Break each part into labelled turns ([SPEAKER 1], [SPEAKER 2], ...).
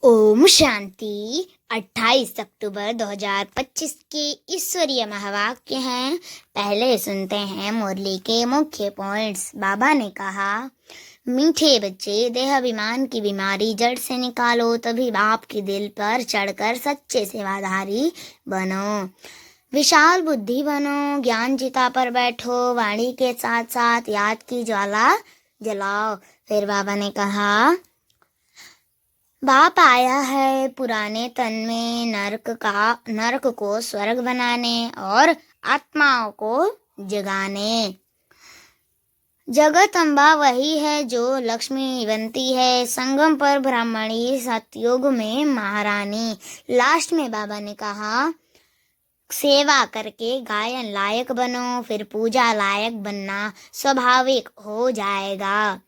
[SPEAKER 1] ओम शांति। 28 अक्टूबर 2025 के ईश्वरीय महावाक्य हैं। पहले सुनते हैं मुरली के मुख्य पॉइंट्स। बाबा ने कहा, मीठे बच्चे, देहाभिमान की बीमारी जड़ से निकालो, तभी बाप के दिल पर चढ़कर सच्चे सेवाधारी बनो। विशाल बुद्धि बनो, ज्ञान चिता पर बैठो, वाणी के साथ साथ याद की ज्वाला जलाओ। फिर बाबा ने कहा, बाप आया है पुराने तन में नरक को स्वर्ग बनाने और आत्माओं को जगाने। जगत अम्बा वही है जो लक्ष्मी बनती है, संगम पर ब्राह्मणी, सतयुग में महारानी। लास्ट में बाबा ने कहा, सेवा करके गायन लायक बनो, फिर पूजा लायक बनना स्वाभाविक हो जाएगा।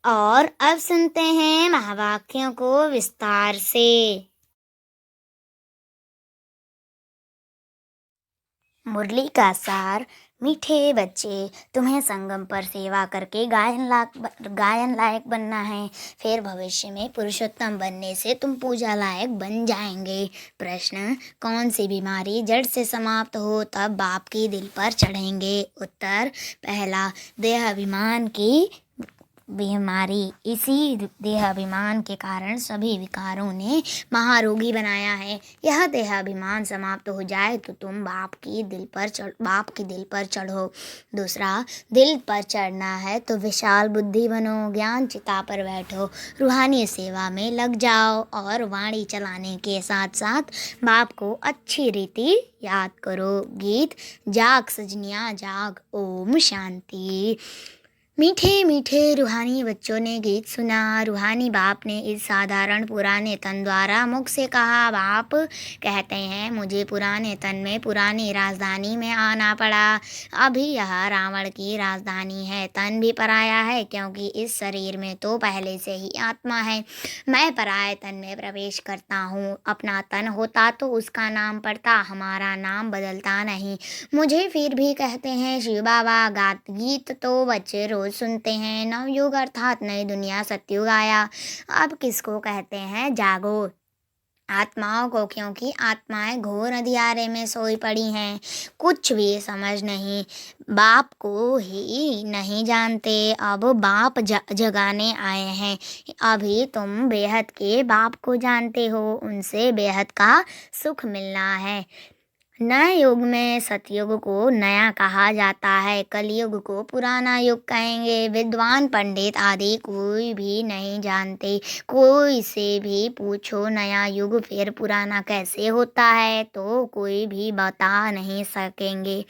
[SPEAKER 1] और अब सुनते हैं महावाक्यों को विस्तार से। मुरली का सार। मीठे बच्चे, तुम्हें संगम पर सेवा करके गायन लायक बनना है, फिर भविष्य में पुरुषोत्तम बनने से तुम पूजा लायक बन जाएंगे। प्रश्न, कौन सी बीमारी जड़ से समाप्त हो तब बाप के दिल पर चढ़ेंगे? उत्तर, पहला, देहाभिमान की बीमारी। इसी देहाभिमान के कारण सभी विकारों ने महारोगी बनाया है। यह देहाभिमान समाप्त हो जाए तो तुम बाप के दिल पर चढ़ो। दूसरा, दिल पर चढ़ना है तो विशाल बुद्धि बनो, ज्ञान चिता पर बैठो, रूहानी सेवा में लग जाओ और वाणी चलाने के साथ साथ बाप को अच्छी रीति याद करो। गीत, जाग सजनिया जाग, ओम शांति। मीठे मीठे रूहानी बच्चों ने गीत सुना। रूहानी बाप ने इस साधारण पुराने तन द्वारा मुख से कहा। बाप कहते हैं, मुझे पुराने तन में पुरानी राजधानी में आना पड़ा। अभी यह रावण की राजधानी है। तन भी पराया है, क्योंकि इस शरीर में तो पहले से ही आत्मा है। मैं पराये तन में प्रवेश करता हूँ। अपना तन होता तो उसका नाम पड़ता, हमारा नाम बदलता नहीं। मुझे फिर भी कहते हैं शिव बाबा। गीत तो बच्चे रोज सुनते हैं। नवयुग अर्थात नई दुनिया सतयुग आया। अब किसको कहते हैं जागो? आत्माओं को, क्योंकि आत्माएं घोर अंधियारे में सोई पड़ी हैं, कुछ भी समझ नहीं, बाप को ही नहीं जानते। अब बाप जगाने आए हैं। अभी तुम बेहद के बाप को जानते हो, उनसे बेहद का सुख मिलना है। नए युग में सतयुग को नया कहा जाता है, कलयुग को पुराना युग कहेंगे। विद्वान पंडित आदि कोई भी नहीं जानते। कोई से भी पूछो नया युग फिर पुराना कैसे होता है, तो कोई भी बता नहीं सकेंगे।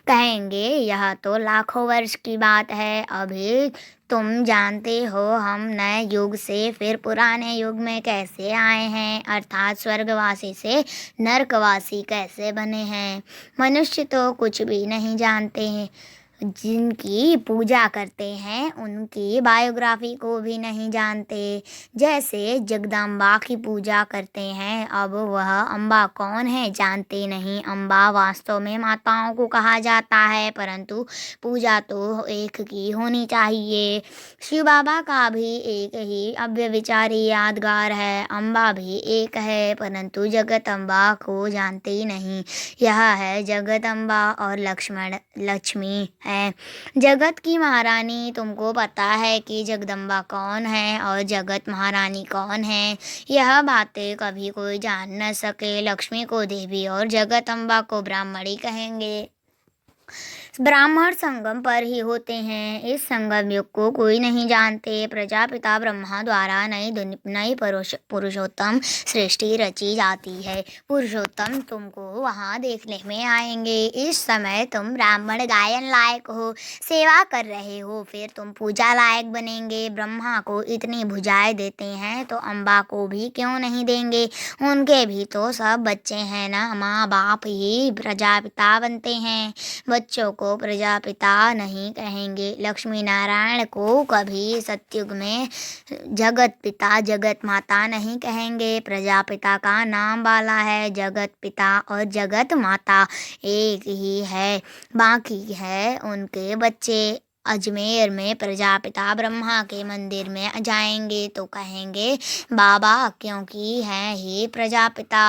[SPEAKER 1] कहेंगे यह तो लाखों वर्ष की बात है। अभी तुम जानते हो हम नए युग से फिर पुराने युग में कैसे आए हैं, अर्थात स्वर्गवासी से नरकवासी कैसे बने हैं। मनुष्य तो कुछ भी नहीं जानते हैं। जिनकी पूजा करते हैं उनकी बायोग्राफी को भी नहीं जानते। जैसे जगदम्बा की पूजा करते हैं, अब वह अम्बा कौन है जानते नहीं। अम्बा वास्तव में माताओं को कहा जाता है, परंतु पूजा तो एक की होनी चाहिए। शिव बाबा का भी एक ही अव्यभिचारी यादगार है। अम्बा भी एक है, परंतु जगत अम्बा को जानते नहीं। यह है जगत अम्बा और लक्ष्मी है। जगत की महारानी। तुमको पता है कि जगदम्बा कौन है और जगत महारानी कौन है? यह बातें कभी कोई जान न सके। लक्ष्मी को देवी और जगत अम्बा को ब्राह्मणी कहेंगे। ब्राह्मण संगम पर ही होते हैं। इस संगम युग को कोई नहीं जानते। प्रजापिता ब्रह्मा द्वारा नई पुरुषोत्तम सृष्टि रची जाती है। पुरुषोत्तम तुमको वहाँ देखने में आएंगे। इस समय तुम ब्राह्मण गायन लायक हो, सेवा कर रहे हो, फिर तुम पूजा लायक बनेंगे। ब्रह्मा को इतनी भुजाएं देते हैं तो अम्बा को भी क्यों नहीं देंगे? उनके भी तो सब बच्चे हैं ना। माँ बाप ही प्रजापिता बनते हैं। बच्चों को प्रजापिता नहीं कहेंगे। लक्ष्मी नारायण को कभी सतयुग में जगत पिता जगत माता नहीं कहेंगे। प्रजापिता का नाम वाला है, जगत पिता और जगत माता एक ही है, बाकी है उनके बच्चे। अजमेर में प्रजापिता ब्रह्मा के मंदिर में जाएंगे तो कहेंगे बाबा क्योंकि हैं ही प्रजापिता,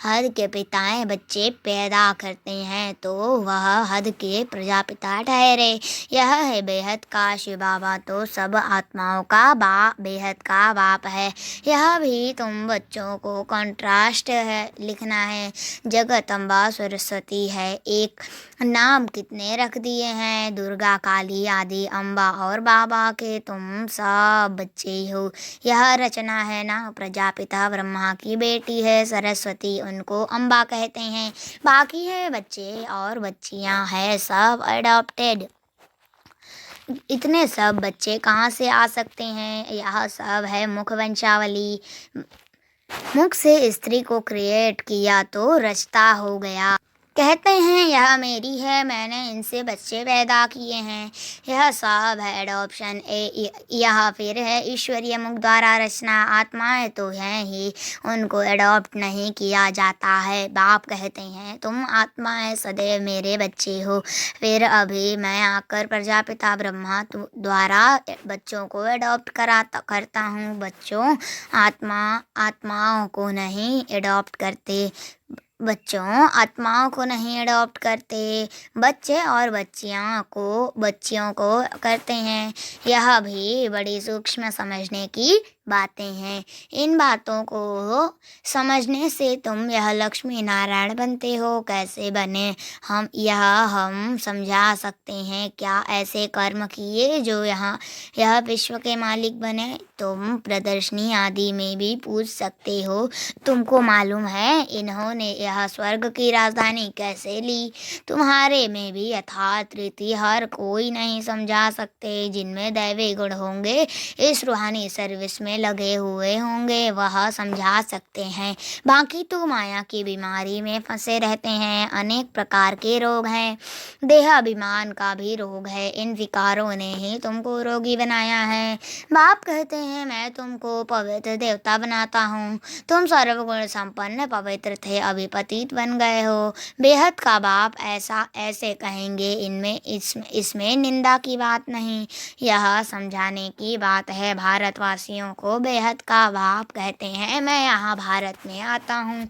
[SPEAKER 1] हद के पिताएं बच्चे पैदा करते हैं तो वह हद के प्रजापिता ठहरे। यह है बेहद का शिव बाबा तो सब आत्माओं का बेहद का बाप है। यह भी तुम बच्चों को कॉन्ट्रास्ट है लिखना है। जगदम्बा सरस्वती है, एक नाम कितने रख दिए हैं, दुर्गा काली आदि अम्बा और बाबा के तुम सब बच्चे ही हो। यह रचना है ना, प्रजापिता ब्रह्मा की बेटी है सरस्वती, उनको अम्बा कहते हैं। बाकी है बच्चे और बच्चियां है सब अडॉप्टेड। इतने सब बच्चे कहाँ से आ सकते हैं? यह सब है मुख वंशावली। मुख से स्त्री को क्रिएट किया तो रचता हो गया। कहते हैं यह मेरी है, मैंने इनसे बच्चे पैदा किए हैं। यह सब है एडॉप्शन। यह फिर है ईश्वरीय मुख द्वारा रचना। आत्माएं तो हैं ही, उनको एडॉप्ट नहीं किया जाता है। बाप कहते हैं तुम आत्माएं सदैव मेरे बच्चे हो। फिर अभी मैं आकर प्रजापिता ब्रह्मा द्वारा बच्चों को एडॉप्ट करता हूँ। बच्चों आत्माओं को नहीं एडॉप्ट करते, बच्चों आत्माओं को नहीं अडॉप्ट करते, बच्चे और बच्चियों को करते हैं। यह भी बड़ी सूक्ष्म समझने की बातें हैं। इन बातों को समझने से तुम यह लक्ष्मी नारायण बनते हो। कैसे बने हम समझा सकते हैं। क्या ऐसे कर्म किए जो यह विश्व के मालिक बने? तुम प्रदर्शनी आदि में भी पूछ सकते हो। तुमको मालूम है इन्होंने यह स्वर्ग की राजधानी कैसे ली? तुम्हारे में भी यथार्थ रीति हर कोई नहीं समझा सकते। जिनमें दैवी गुण होंगे, इस रूहानी सर्विस में लगे हुए होंगे, वह समझा सकते हैं। बाकी तो माया की बीमारी में फंसे रहते हैं। अनेक प्रकार के रोग हैं, देहाभिमान का भी रोग है। इन विकारों ने ही तुमको रोगी बनाया है। बाप कहते हैं मैं तुमको पवित्र देवता बनाता हूँ। तुम सर्वगुण संपन्न पवित्र थे, अभी पतित बन गए हो। बेहद का बाप ऐसे कहेंगे। इसमें निंदा की बात नहीं, यह समझाने की बात है। भारतवासियों को बेहद का बाप कहते हैं। मैं यहाँ भारत में आता हूँ।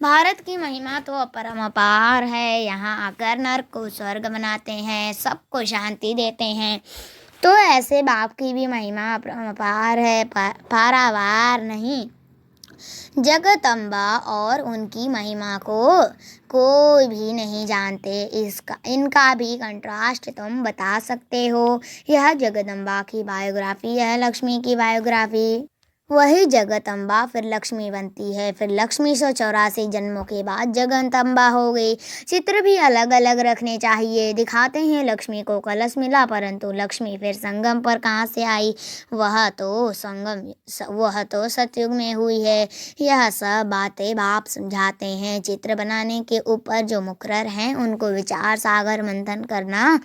[SPEAKER 1] भारत की महिमा तो अपरंपार है। यहाँ आकर नर्क को स्वर्ग बनाते हैं, सबको शांति देते हैं। तो ऐसे बाप की भी महिमा अपरंपार है, पारावार नहीं। जगदम्बा और उनकी महिमा को कोई भी नहीं जानते। इनका भी कंट्रास्ट तुम बता सकते हो। यह जगदम्बा की बायोग्राफी, यह लक्ष्मी की बायोग्राफी। वही जगदम्बा फिर लक्ष्मी बनती है। फिर लक्ष्मी 184 जन्मों के बाद जगदम्बा हो गई। चित्र भी अलग अलग रखने चाहिए। दिखाते हैं लक्ष्मी को कलश मिला, परंतु लक्ष्मी फिर संगम पर कहाँ से आई? वह तो सतयुग में हुई है। यह सब बातें बाप समझाते हैं। चित्र बनाने के ऊपर जो मुकर्रर हैं उनको विचार सागर मंथन करना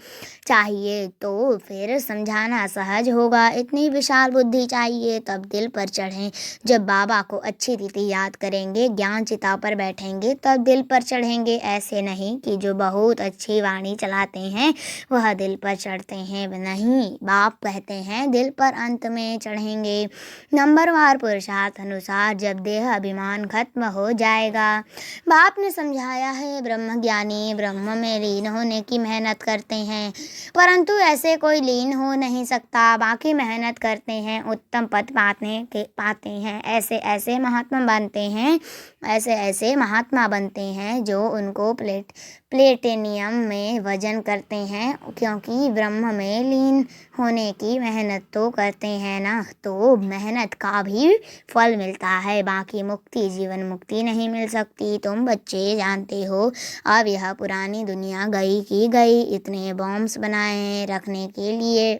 [SPEAKER 1] चाहिए, तो फिर समझाना सहज होगा। इतनी विशाल बुद्धि चाहिए, तब दिल पर चढ़ें। जब बाबा को अच्छी रीति याद करेंगे, ज्ञान चिता पर बैठेंगे, तब दिल पर चढ़ेंगे। ऐसे नहीं कि जो बहुत अच्छी वाणी चलाते हैं वह दिल पर चढ़ते हैं, नहीं। बाप कहते हैं दिल पर अंत में चढ़ेंगे। नंबरवार पुरुषार्थ अनुसार जब देह अभिमान खत्म हो जाएगा। बाप ने समझाया है ब्रह्मज्ञानी ब्रह्म में लीन होने की मेहनत करते हैं, परंतु ऐसे कोई लीन हो नहीं सकता। बाकी मेहनत करते हैं, उत्तम पद पाते हैं। ऐसे महात्मा बनते हैं जो उनको प्लेटिनियम में वजन करते हैं, क्योंकि ब्रह्म में लीन होने की मेहनत तो करते हैं ना, तो मेहनत का भी फल मिलता है। बाकी मुक्ति, जीवन मुक्ति नहीं मिल सकती। तुम बच्चे जानते हो, अब यह पुरानी दुनिया गई की गई। इतने बॉम्ब्स बनाए हैं रखने के लिए,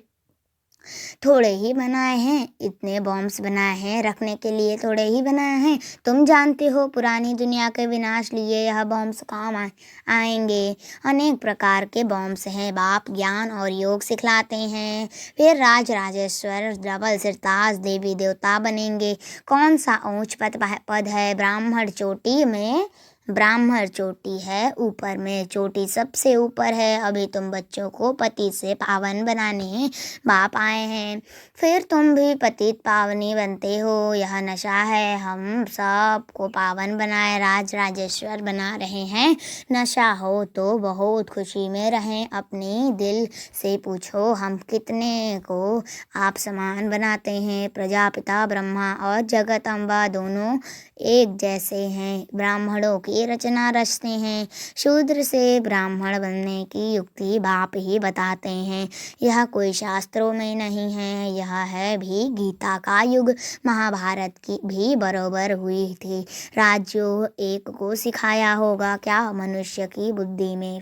[SPEAKER 1] थोड़े ही बनाए हैं। इतने बॉम्ब्स बनाए हैं रखने के लिए, थोड़े ही बनाए हैं। तुम जानते हो पुरानी दुनिया के विनाश लिए यह बॉम्ब्स काम आएंगे। अनेक प्रकार के बॉम्ब्स हैं। बाप ज्ञान और योग सिखलाते हैं। फिर राजेश्वर डबल सिरताज देवी देवता बनेंगे। कौन सा ऊंच पद है? ब्राह्मण चोटी में ब्राह्मण चोटी है ऊपर में, चोटी सबसे ऊपर है। अभी तुम बच्चों को पति से पावन बनाने बाप आए हैं, फिर तुम भी पतित पावनी बनते हो। यह नशा है, हम सबको पावन बनाए राज राजेश्वर बना रहे हैं। नशा हो तो बहुत खुशी में रहें। अपने दिल से पूछो, हम कितने को आप समान बनाते हैं। प्रजापिता ब्रह्मा और जगत अम्बा दोनों एक जैसे हैं। ब्राह्मणों की रचना रचते हैं, शूद्र से ब्राह्मण बनने की युक्ति बाप ही बताते हैं। यह कोई शास्त्रों में नहीं है, यह है भी गीता का युग। महाभारत की भी बरोबर हुई थी। राजयोग एक को सिखाया होगा क्या मनुष्य की बुद्धि में।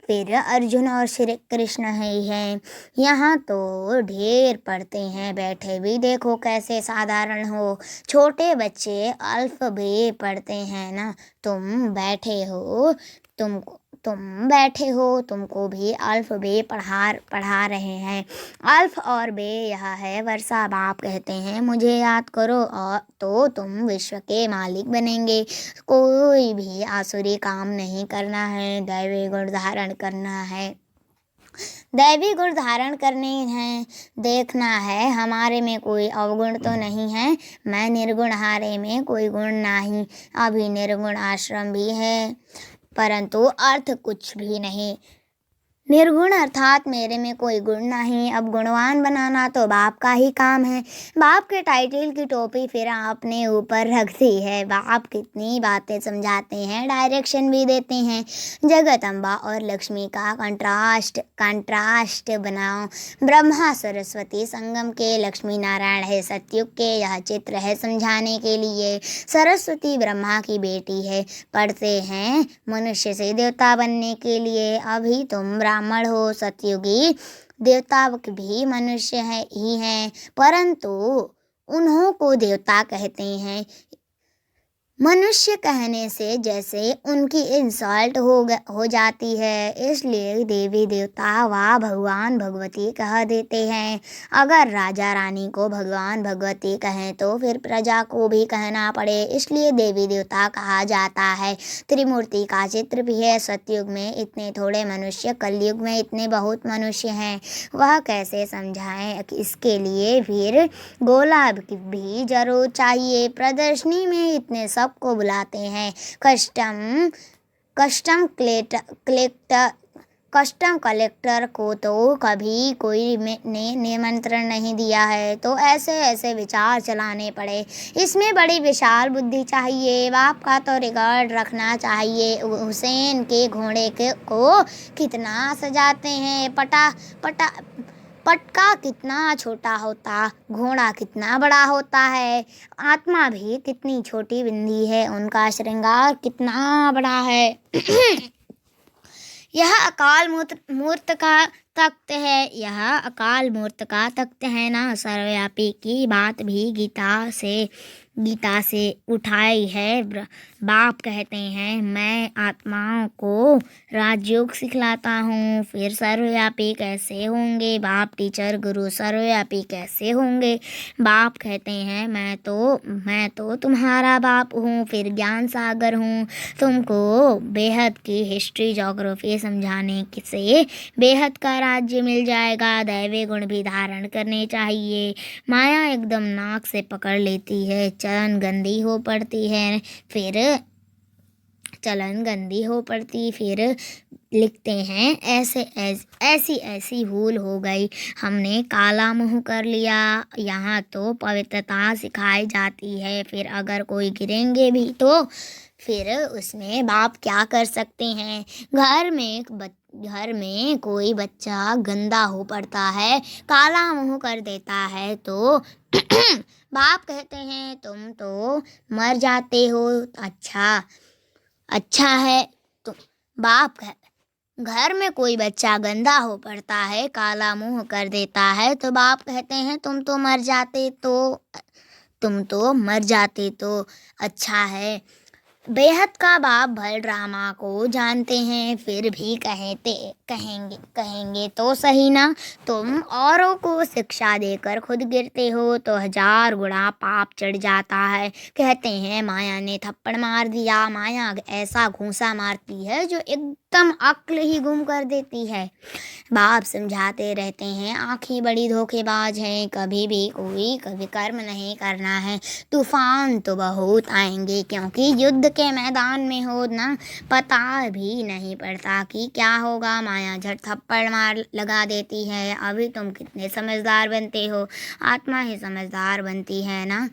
[SPEAKER 1] फिर अर्जुन और श्री कृष्ण ही हैं। यहाँ तो ढेर पढ़ते हैं, बैठे भी देखो कैसे साधारण हो। छोटे बच्चे अल्फबे पढ़ते हैं ना। तुम बैठे हो, तुमको भी अल्फबे पढ़ा रहे हैं। अल्फ और बे यह है वर्षा। बाप कहते हैं मुझे याद करो और तो तुम विश्व के मालिक बनेंगे। कोई भी आसुरी काम नहीं करना है, दैवी गुण धारण करना है। दैवी गुण धारण करने हैं, देखना है हमारे में कोई अवगुण तो नहीं है। मैं निर्गुण, हारे में कोई गुण नहीं। अभी निर्गुण आश्रम भी है, परंतु अर्थ कुछ भी नहीं। निर्गुण अर्थात मेरे में कोई गुण नहीं। अब गुणवान बनाना तो बाप का ही काम है। बाप के टाइटल की टोपी फिर आपने ऊपर रख दी है। बाप कितनी बातें समझाते हैं, डायरेक्शन भी देते हैं। जगत अम्बा और लक्ष्मी का कंट्रास्ट बनाओ। ब्रह्मा सरस्वती संगम के, लक्ष्मी नारायण है सतयुग के। यह चित्र है समझाने के लिए। सरस्वती ब्रह्मा की बेटी है, पढ़ते हैं मनुष्य से देवता बनने के लिए। अभी तुम ब्राह्मण हो, सतयुगी देवता भी मनुष्य ही हैं, परंतु उन्हों को देवता कहते हैं। मनुष्य कहने से जैसे उनकी इंसल्ट हो जाती है, इसलिए देवी देवता व भगवान भगवती कह देते हैं। अगर राजा रानी को भगवान भगवती कहें तो फिर प्रजा को भी कहना पड़े, इसलिए देवी देवता कहा जाता है। त्रिमूर्ति का चित्र भी है। सतयुग में इतने थोड़े मनुष्य, कलयुग में इतने बहुत मनुष्य हैं, वह कैसे समझाएं। इसके लिए फिर गोला भी जरूर चाहिए। प्रदर्शनी में इतने सबको बुलाते हैं। कस्टम कलेक्टर को तो कभी कोई ने निमंत्रण नहीं दिया है, तो ऐसे विचार चलाने पड़े। इसमें बड़ी विशाल बुद्धि चाहिए। बाप का तो रिकॉर्ड रखना चाहिए। हुसैन के घोड़े को कितना सजाते हैं। पटका कितना छोटा होता, घोड़ा कितना बड़ा होता है। आत्मा भी कितनी छोटी बिंदी है, उनका श्रृंगार कितना बड़ा है। यह अकाल मूर्त का तख्त है, यह अकाल मूर्त का तख्त है ना। सर्वव्यापी की बात भी गीता से उठाई है। बाप कहते हैं मैं आत्माओं को राजयोग सिखलाता हूँ। फिर सर्वव्यापी कैसे होंगे? बाप टीचर गुरु सर्वव्यापी कैसे होंगे? बाप कहते हैं मैं तो तुम्हारा बाप हूँ, फिर ज्ञान सागर हूँ। तुमको बेहद की हिस्ट्री ज्योग्राफी समझाने से बेहद का राज्य मिल जाएगा। दैवी गुण भी धारण करने चाहिए। माया एकदम नाक से पकड़ लेती है, चलन गंदी हो पड़ती। फिर लिखते हैं ऐसी भूल हो गई, हमने काला मुंह कर लिया। यहाँ तो पवित्रता सिखाई जाती है। फिर अगर कोई गिरेंगे भी तो फिर उसमें बाप क्या कर सकते हैं? घर में कोई बच्चा गंदा हो पड़ता है, काला मुंह कर देता है, तो बाप कहते हैं तुम तो मर जाते हो। अच्छा है। तो बाप घर में कोई बच्चा गंदा हो पड़ता है, काला मुंह कर देता है, तो बाप कहते हैं तुम तो मर जाते तो अच्छा है। बेहद का बाप बलरामा को जानते हैं, फिर भी कहेंगे तो सही ना। तुम औरों को शिक्षा देकर खुद गिरते हो तो 1000 गुणा पाप चढ़ जाता है। कहते हैं माया ने थप्पड़ मार दिया। माया ऐसा घूंसा मारती है जो एकदम अक्ल ही गुम कर देती है। बाप समझाते रहते हैं आँखें बड़ी धोखेबाज हैं, कभी भी कोई कर्म नहीं करना है। तूफान तो बहुत आएंगे, क्योंकि युद्ध के मैदान में हो ना, पता भी नहीं पड़ता कि क्या होगा। माया झट थप्पड़ मार लगा देती है। अभी तुम कितने समझदार बनते हो। आत्मा ही समझदार बनती है ना,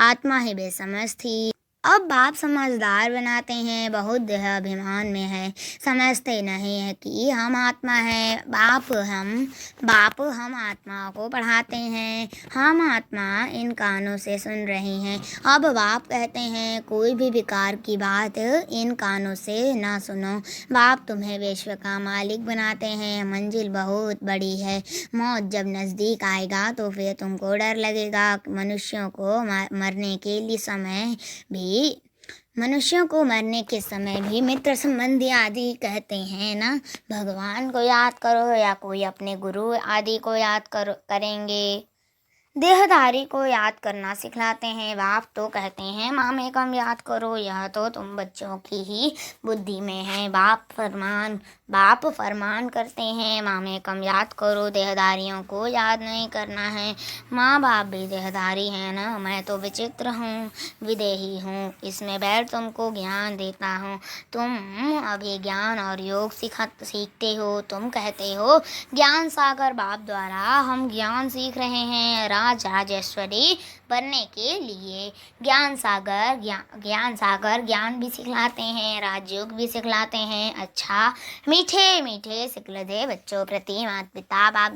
[SPEAKER 1] आत्मा ही बेसमझ थी। अब बाप समझदार बनाते हैं। बहुत देह अभिमान में है, समझते नहीं है कि हम आत्मा है। बाप हम आत्मा को पढ़ाते हैं। हम आत्मा इन कानों से सुन रही हैं। अब बाप कहते हैं कोई भी विकार की बात इन कानों से ना सुनो। बाप तुम्हें विश्व का मालिक बनाते हैं। मंजिल बहुत बड़ी है। मौत जब नज़दीक आएगा तो फिर तुमको डर लगेगा। मनुष्यों को मरने के समय भी मित्र संबंधी आदि कहते हैं ना। भगवान को याद करो या कोई अपने गुरु आदि को याद करेंगे। देहधारी को याद करना सिखलाते हैं। बाप तो कहते हैं माँ में कम याद करो, यह तो तुम बच्चों की ही बुद्धि में है। बाप फरमान करते हैं माँ में कम याद करो, देहधारियों को याद नहीं करना है। माँ बाप भी देहधारी हैं ना। मैं तो विचित्र हूँ, विदेही हूँ, इसमें बैठ तुमको ज्ञान देता हूँ। तुम अभी ज्ञान और योग सीखते हो। तुम कहते हो ज्ञान सागर बाप द्वारा हम ज्ञान सीख रहे हैं। राजेश्वरी बनने के लिए ज्ञान सागर ज्ञान भी सिखलाते हैं, राजयोग भी सिखलाते हैं। अच्छा मीठे मीठे सिखलते बच्चों प्रति माता पिता बाप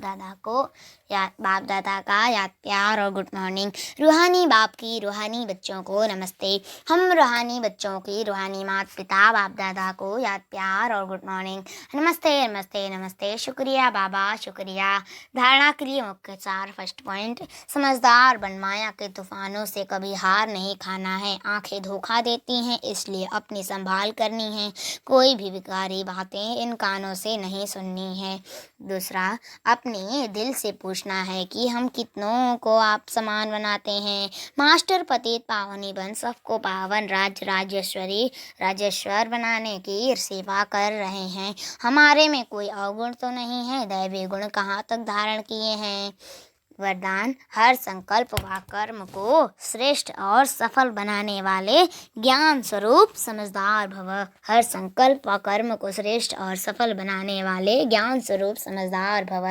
[SPEAKER 1] दादा का याद प्यार और गुड मॉर्निंग। रूहानी बाप की रूहानी बच्चों को नमस्ते। हम रूहानी बच्चों की रूहानी माता पिता बाप दादा को याद प्यार और गुड मॉर्निंग। नमस्ते नमस्ते नमस्ते। शुक्रिया बाबा शुक्रिया। धारणा के लिए मुख्य सार। फर्स्ट पॉइंट, समझदार बन। माया के तूफानों से कभी हार नहीं खाना है। आंखें धोखा देती हैं, इसलिए अपनी संभाल करनी है। कोई भी विकारी बातें इन कानों से नहीं सुननी है। दूसरा, अपने दिल से पूछना है कि हम कितनों को आप समान बनाते हैं। मास्टर पतित पावनी बन सबको पावन राजेश्वर बनाने की सेवा कर रहे हैं। हमारे में कोई अवगुण तो नहीं है, दैवी गुण कहाँ तक धारण किए हैं। वरदान, हर संकल्प व कर्म को श्रेष्ठ और सफल बनाने वाले ज्ञान स्वरूप समझदार भव। हर संकल्प व कर्म को श्रेष्ठ और सफल बनाने वाले ज्ञान स्वरूप समझदार भव।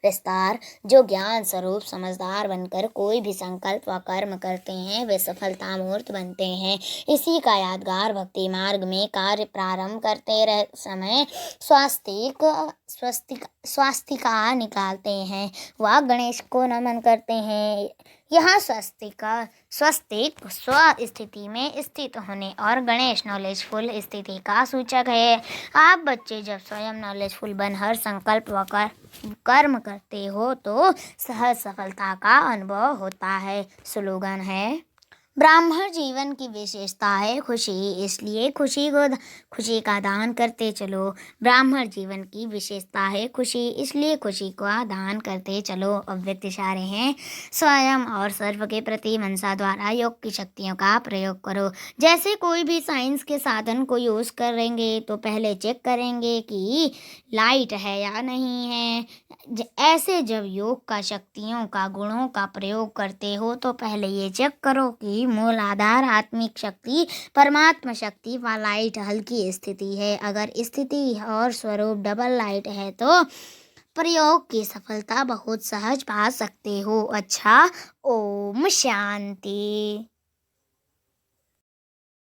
[SPEAKER 1] विस्तार, जो ज्ञान स्वरूप समझदार बनकर कोई भी संकल्प व कर्म करते हैं वे सफलता मूर्त बनते हैं। इसी का यादगार भक्ति मार्ग में कार्य प्रारंभ करते समय स्वास्तिका निकालते हैं व गणेश को नमन करते हैं। यहाँ स्वस्तिक स्व स्थिति में स्थित होने और गणेश नॉलेजफुल स्थिति का सूचक है। आप बच्चे जब स्वयं नॉलेजफुल बन हर संकल्प व कर्म करते हो तो सहज सफलता का अनुभव होता है। स्लोगन है, ब्राह्मण जीवन की विशेषता है खुशी, इसलिए खुशी का दान करते चलो। ब्राह्मण जीवन की विशेषता है खुशी, इसलिए खुशी का दान करते चलो। अव्यक्त इशारे हैं, स्वयं और सर्व के प्रति मनसा द्वारा योग की शक्तियों का प्रयोग करो। जैसे कोई भी साइंस के साधन को यूज़ करेंगे तो पहले चेक करेंगे कि लाइट है या नहीं है। ऐसे जब योग का शक्तियों का गुणों का प्रयोग करते हो तो पहले ये चेक करो कि मूल आधार आत्मिक शक्ति परमात्मा शक्ति व लाइट हल्की स्थिति है। अगर स्थिति और स्वरूप डबल लाइट है तो प्रयोग की सफलता बहुत सहज पा सकते हो। अच्छा, ओम शांति।